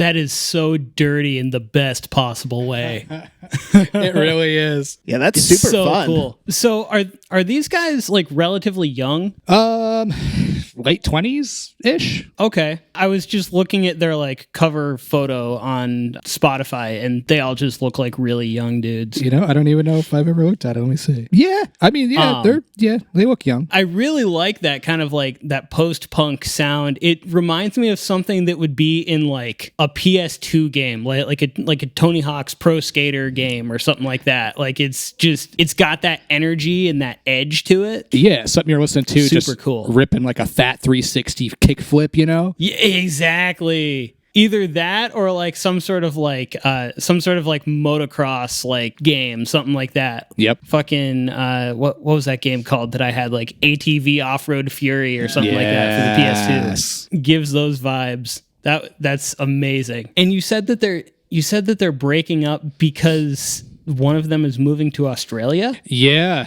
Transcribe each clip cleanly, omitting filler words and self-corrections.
That is so dirty in the best possible way. It really is. Yeah, that's It's super so fun. cool. So are these guys like relatively young? Late 20s ish. Okay. I was just looking at their like cover photo on Spotify and they all just look like really young dudes. I don't even know if I've ever looked at it. Let me see. Yeah, I mean, they look young. I really like that kind of like that post-punk sound. It reminds me of something that would be in like a PS2 game, like a Tony Hawk's Pro Skater game or something like that. Like it's got that energy and that edge to it. Yeah, something you're listening to, Super just cool. ripping like a fat 360 kickflip, Yeah, exactly. Either that or like some sort of like motocross like game, something like that. Yep. Fucking what was that game called that I had, like ATV Off-Road Fury or something like that for the PS2. Gives those vibes. That's amazing. And you said that they're breaking up because one of them is moving to Australia? Yeah.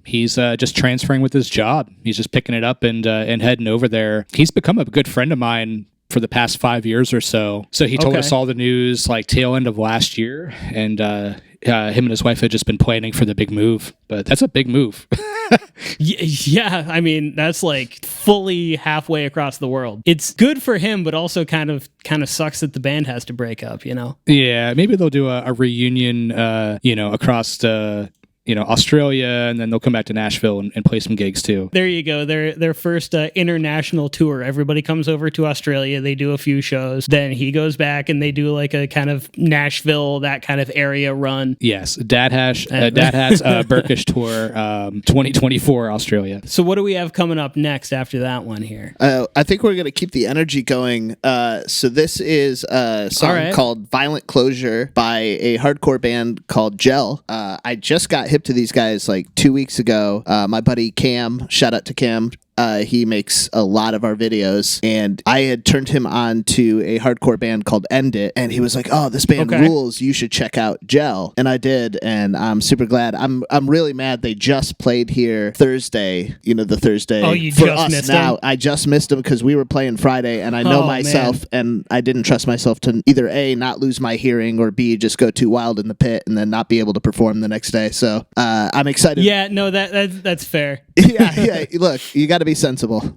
He's just transferring with his job. He's just picking it up and heading over there. He's become a good friend of mine for the past 5 years or so. So he told us all the news like tail end of last year, and him and his wife had just been planning for the big move. But that's a big move. Yeah, I mean, that's like fully halfway across the world. It's good for him, but also kind of sucks that the band has to break up, Yeah, maybe they'll do a reunion, across Australia, and then they'll come back to Nashville and play some gigs too. There you go. Their first international tour. Everybody comes over to Australia. They do a few shows. Then he goes back and they do like a kind of Nashville, that kind of area run. Yes, Dad Hat's Burkish tour, 2024 Australia. So what do we have coming up next after that one here? I think we're going to keep the energy going. So this is a song called Violent Closure by a hardcore band called Gel. I just got hip to these guys like 2 weeks ago. My buddy Cam, shout out to Cam. He makes a lot of our videos, and I had turned him on to a hardcore band called End It, and he was like, "Oh, this band rules. You should check out Gel." And I did, and I'm super glad. I'm really mad they just played here Thursday. The Thursday for just us missed now. them? I just missed them because we were playing Friday, and I know myself, and I didn't trust myself to either A, not lose my hearing, or B, just go too wild in the pit and then not be able to perform the next day. So I'm excited. Yeah, no, that's fair. Yeah. Look, you got to be sensible.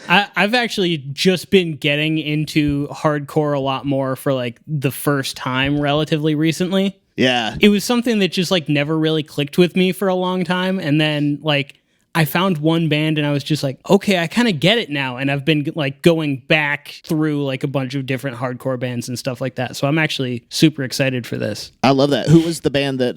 I've actually just been getting into hardcore a lot more for like the first time relatively recently. Yeah. It was something that just like never really clicked with me for a long time. And then like I found one band and I was just like, okay, I kind of get it now. And I've been like going back through like a bunch of different hardcore bands and stuff like that. So I'm actually super excited for this. I love that. Who was the band that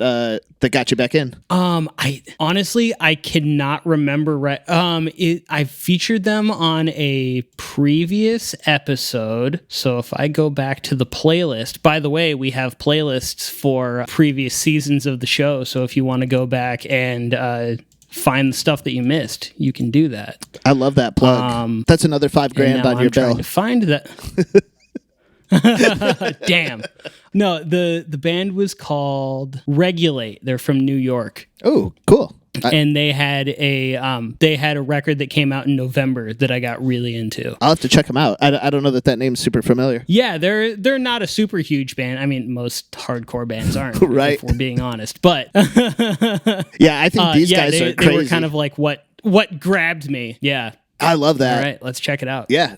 got you back in? I honestly cannot remember. I featured them on a previous episode. So if I go back to the playlist, by the way, we have playlists for previous seasons of the show. So if you want to go back and find the stuff that you missed, you can do that. I love that plug. That's another $5,000 on your bill. I'm trying to find that. Damn. No, the band was called Regulate. They're from New York. Oh, cool. And they had a record that came out in November that I got really into. I'll have to check them out. I don't know that name's super familiar. Yeah, they're not a super huge band. I mean, most hardcore bands aren't, right? If we're being honest. But yeah, I think these guys are crazy. They were kind of like what grabbed me. Yeah. I love that. All right, let's check it out. Yeah.